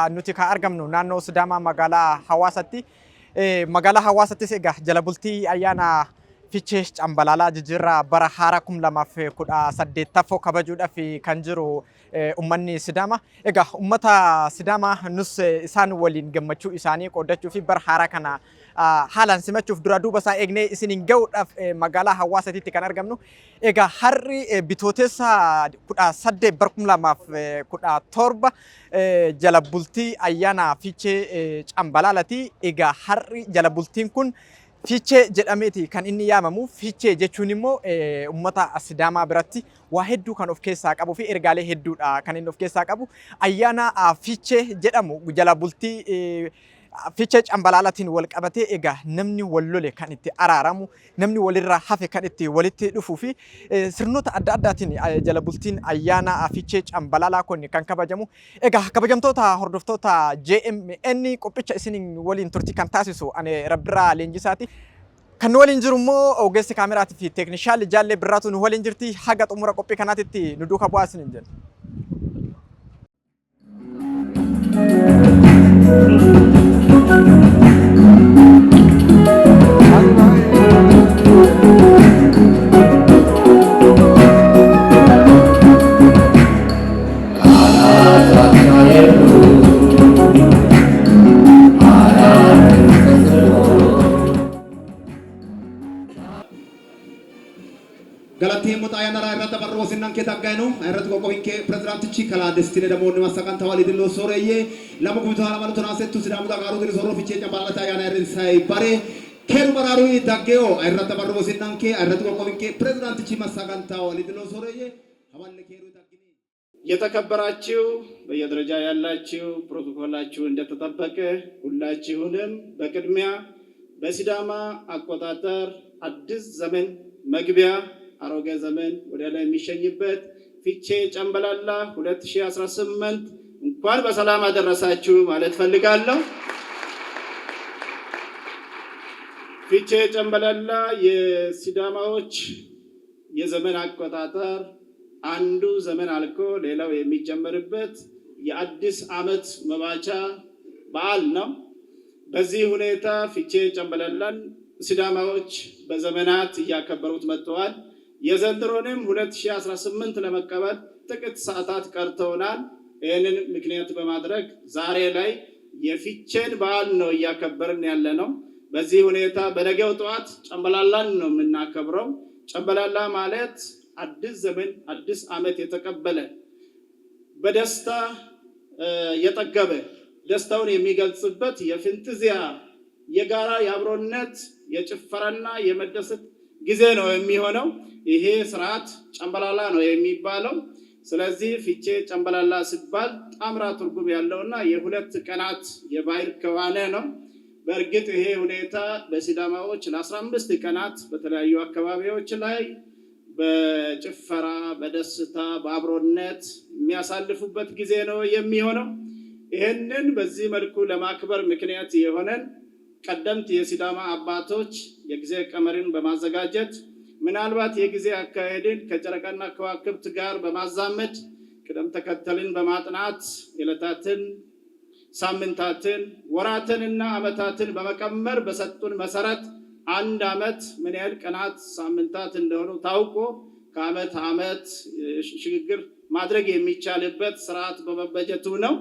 nuti ka argamnu naannoo Sidaamaa magaalaa Hawaasatti. Magaalaa Hawaasattis egaa jala bultii ayyaana Fichee Cambalaalaa jijjiirraa bara haaraa 2018 kabajuudhaaf kan jiru ummanni Sidaamaa. Egaa ummata Sidaamaa nus isaan waliin gammachuu isaanii qoodachuu fi bara haaraa kana haalaan simachuuf dura duuba isaa eegnee isiniin ga'uudhaaf magaalaa Hawaasatti kan argamnu. Egaa har'i bitootessa 18 bara 2017 jala bultii ayyaana Fichee Cambalaalaati. Egaa har'i jala bultiin kun Fichee jedhameeti kan inni yaamamu. Fichee jechuun immoo ummata Sidaamaa biratti waa hedduu kan of keessaa qabu fi ergaalee hedduudha kan inni of keessaa qabu. Ayyaana Fichee jedhamu jala bultii Fichee Cambalaalaatiin wal qabatee egaa namni wal lole kan itti araaramu, namni walirraa hafe kan itti walitti dhufuu fi sirnoota adda addaatiin jala bultiin ayyaana Fichee Cambalaalaa kun kan kabajamu. Egaa kabajamtoota hordoftoota JMN qophicha isin waliin turtii kan taasisu ani Rabbiraa Leenjisaati. Kan waliin jiru immoo ogeessi kaameraatii fi teeknishaal Jaallee Birraatu nu waliin jirti. Haga xumura qophii kanaatitti nu duukaa bu'aa isiniin jenna. Galati mutayana irratti barroo sinnan kee taggaynu irratti qoqqobiin kee pirezidaantichi kalaa destine damoonni masaqan tawali dillo sooreyye lama guutaa lama tunaasettu sidaamuta qaaruu dillo sooroo Fichee Cambalaalaa ayyaana irratti bare keenu baraaru daggeo irratti barroo sinnan kee irratti qoqqobiin kee pirezidaantichi masaqan tawali dillo sooreyye hawalle keeru taggini የተከበራችሁ በየደረጃ ያላችሁ ፕሮቶኮላችሁ እንደተጠበቀ ሁላችሁንም በቅድሚያ በሲዳማ አቆጣጠር አዲስ ዘመን መግቢያ አሮጌ ዘመን ወደ ላይ የሚሸኝበት ፊቼ ጨምበላላ 2018 እንኳን በሰላም አደረሳችሁ ማለት ፈልጋለሁ። ፊቼ ጨምበላላ የሲዳማዎች የዘመን አቆጣጠር አንዱ ዘመን አልቆ ሌላው የሚጀመርበት የአዲስ ዓመት መባቻ በዓል ነው። በዚህ ሁኔታ ፊቼ ጨምበላላን ሲዳማዎች በዘመናት እያከበሩት መጥተዋል። የዘንድሮንም 2018 ለመቀበል ጥቂት ሰዓታት ቀርተውናል። ይህንን ምክንያት በማድረግ ዛሬ ላይ የፊቼን በዓል ነው እያከበርን ያለ ነው። በዚህ ሁኔታ በነገው ጠዋት ጨምበላላን ነው የምናከብረው። ጨምበላላ ማለት አዲስ ዘመን አዲስ ዓመት የተቀበለ በደስታ የጠገበ ደስታውን የሚገልጽበት የፍንጥዚያ የጋራ የአብሮነት የጭፈራና የመደሰት ጊዜ ነው የሚሆነው። ይሄ ስርዓት ጨምበላላ ነው የሚባለው። ስለዚህ ፊቼ ጨምበላላ ሲባል ጣምራ ትርጉም ያለውና የሁለት ቀናት የባህል ክዋኔ ነው። በእርግጥ ይሄ ሁኔታ በሲዳማዎች ለ15 ቀናት በተለያዩ አካባቢዎች ላይ በጭፈራ በደስታ በአብሮነት የሚያሳልፉበት ጊዜ ነው የሚሆነው። ይህንን በዚህ መልኩ ለማክበር ምክንያት የሆነን ቀደምት የሲዳማ አባቶች የጊዜ ቀመርን በማዘጋጀት ምናልባት የጊዜ አካሄድን ከጨረቃና ከዋክብት ጋር በማዛመድ ቅደም ተከተልን በማጥናት ዕለታትን፣ ሳምንታትን፣ ወራትንና ዓመታትን በመቀመር በሰጡን መሰረት አንድ ዓመት ምን ያህል ቀናት ሳምንታት እንደሆኑ ታውቆ ከዓመት ዓመት ሽግግር ማድረግ የሚቻልበት ስርዓት በመበጀቱ ነው።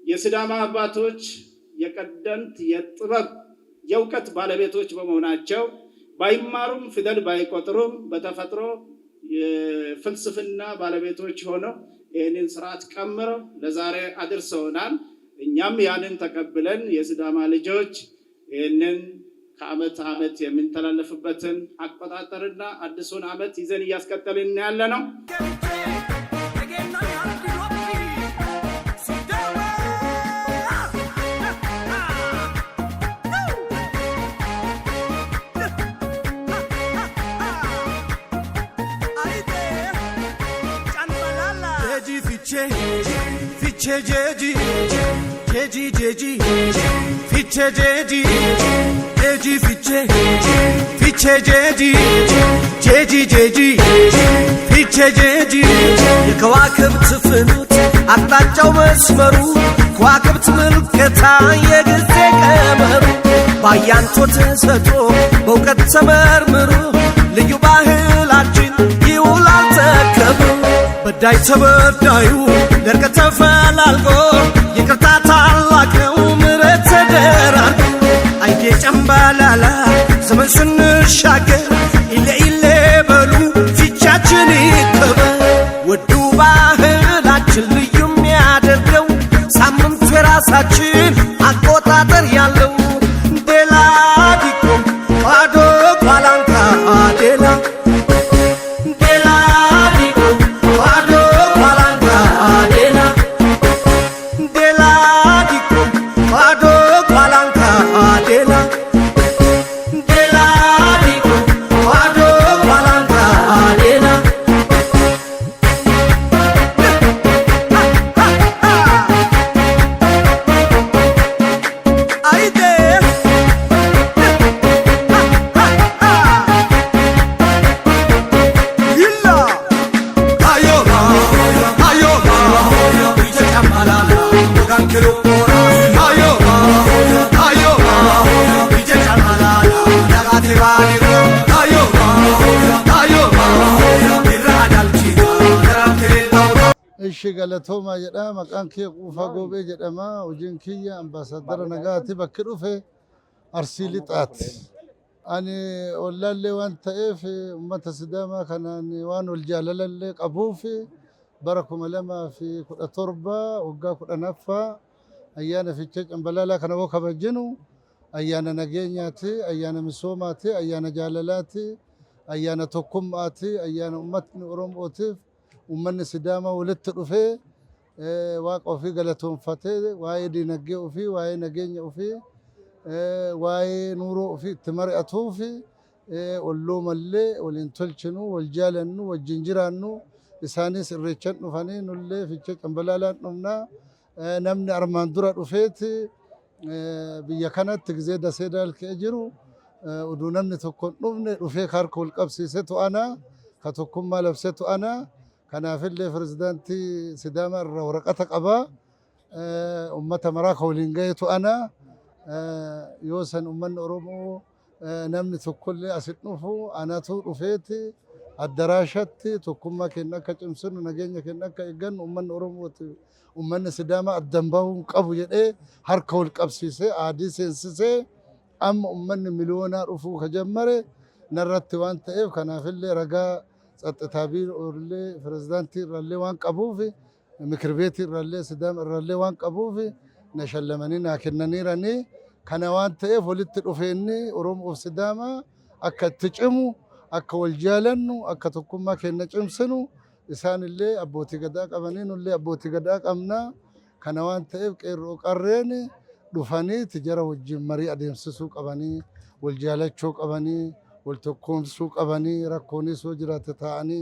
የሲዳማ አባቶች የቀደምት የጥበብ የእውቀት ባለቤቶች በመሆናቸው ባይማሩም ፊደል ባይቆጥሩም በተፈጥሮ የፍልስፍና ባለቤቶች ሆነው ይህንን ስርዓት ቀምረው ለዛሬ አድርሰውናል። እኛም ያንን ተቀብለን የሲዳማ ልጆች ይህንን ከዓመት ዓመት የምንተላለፍበትን አቆጣጠርና አዲሱን ዓመት ይዘን እያስቀጠልን ያለ ነው። Fichee fiche jeji jeji jeji fiche jeji jeji fiche fiche jeji jeji jeji fiche jeji የከዋክብት ፍኖት አቅጣጫው መስመሩ ከዋክብት ምልክታ የጊዜ ቀመሩ ባያንቶ ተሰጥቶ በእውቀት ተመርምሮ ልዩ ባህላችን ይውላል ተከብሮ በዳይ ተበዳዩ ለርቀ ተፈላልጎ ይቅርታ ታላቅ ነው ምሕረት ተደራርጎ አይጌ ጨምባላላ ዘመን ስንሻገር ኢሌ ኢሌ በሉ ፊቻችን ይከበር ውዱ ባህላችን ልዩ የሚያደርገው ሳምንቱ የራሳችን አቆጣጠር ያለው ዴላ ዲኮ ቋዶ ቋላንካ ዴላ galatooma jedha maqaan kee quufaa goobee jedhama hojiin kiyya ambaasaadara nagaati bakki dhufe arsii lixaati ani ollaallee waan ta'eef ummata sidaamaa kanaan waan wal jaalalallee qabuuf bara 2017 waggaa 10ffaa ayyaana fichee cambalaalaa kana woo kabajinu ayyaana nageenyaati ayyaana misoomaati ayyaana jaalalaati ayyaana tokkummaati ayyaana ummatni oromootiif ummanni sidaama walitti dhufee waaqa ofii galatoonfatee waa'ee diinagdee ofii waa'ee nageenya ofii waa'ee nuuroo ofii itti mari'atuuf olloo mallee waliin tolchinu wal jaalannu wajjin jiraannu isaanis irreechan dhufanii nullee fichee cambalaalaan dhufnaa namni armaan dura dhufeeti biyya kanatti gizee dasee daalkee jiru uduu namni tokko dhufne dhufee harka wal qabsiisetu ana ka tokkummaa labsetu ana kanaafillee pirezidaantii sidaama irraa waraqata qabaa ummata maraa ka waliin gahetu ana yoo san ummanni oromoo namni tokkollee asit dhufu anatu dhufeeti addaraashatti tokkummaa keenya akka cimsinu nageenya keenya akka eeggannu ummanni oromooti ummanni sidaama addan bahuun qabu jedhee harka wal qabsiisee aadii seensisee amma ummanni miliyoonaa dhufuu ka jammare narratti waan ta'eef kanaafillee ragaa ጸጥታ ቢሮልlee ፕሬዝዳንት irrallee waan qabuuf ምክር ቤት irrallee sidaam irrallee waan qabuuf nashallamanin akennaniirani kana waan ta'eef walitti dhufeenni oromoof sidaama akka itti cimu akka wal jaalannu akka tokkummaa keenya cimsinu isaanillee abbootii gadaa qabanii nullee abbootii gadaa qabna kana waan ta'eef qeerroo qarreen dhufanii tijara wajjin marii adeemsisuu qabanii wal jaalachuu qabanii والتكونسو قبني ركوني سوجرات تاني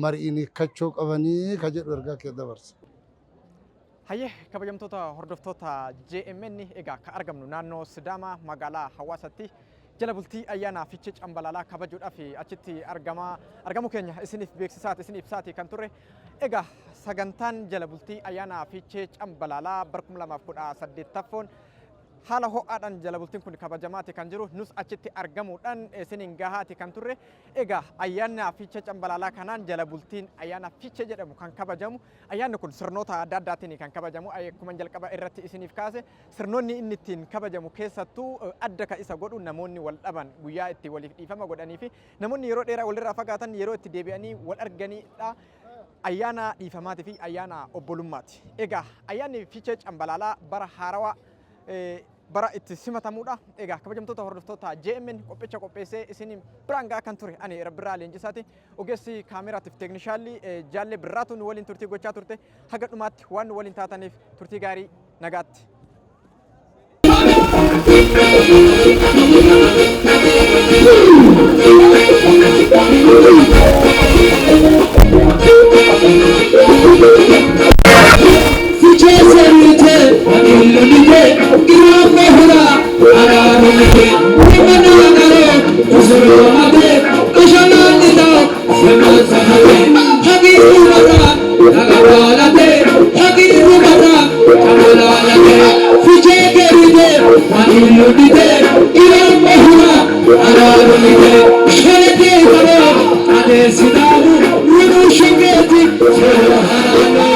مرئيني كتشو قبني كجد ورقا كده برس هيه كبجمتوتا هردفتوتا JMN إيجا كأرجمنو نانو سداما مقالة حواساتي جلبلتي أيانا في تشج أمبلالا كبجود أفي أشتي أرجمو كينيا إسنيف بيكسات إسنيف ساتي كنتوري إيجا سجنتان جلبلتي أيانا في تشج أمبلالا بركم لما فودا سدي تفون haala ho'aadhaan jalabultiin kun kabajamaati kan jiru nus achitti argamuudhaan isiniin gahaati kan turre egaa ayyaana fiichee cambalaalaa kanaan jalabultiin ayyaana fiichee jedhamu kan kabajamu ayyaanni kun sirnoota adda addaatiin kan kabajamu akkuma jalqaba irratti isiniif kaase sirnoonni inni ittiin kabajamu keessattuu adda ka isa godhu namoonni wal dhaban guyyaa itti waliif dhiifama godhanii fi namoonni yeroo dheeraa walirraa fagaatan yeroo itti deebi'anii wal arganiidha ayyaana dhiifamaatii fi ayyaana obbolummaati egaa ayyaanni fiichee cambalaalaa bara haarawaa bara itti simatamuudha egaa kabajamtoota hordoftoota JMN qophicha qopheessee isiniin biraan gahaa kan ture ani Rabbirraa Leenjisaati ogeessi kaameraatiif teeknishaalli jaalle birraatuun waliin turtii gochaa turte haga dhumaatti waan waliin taataniif turtii gaarii nagaatti. Fichee iludite ilamba huna ararulite shete karo ade sidamu runu shogeti soharano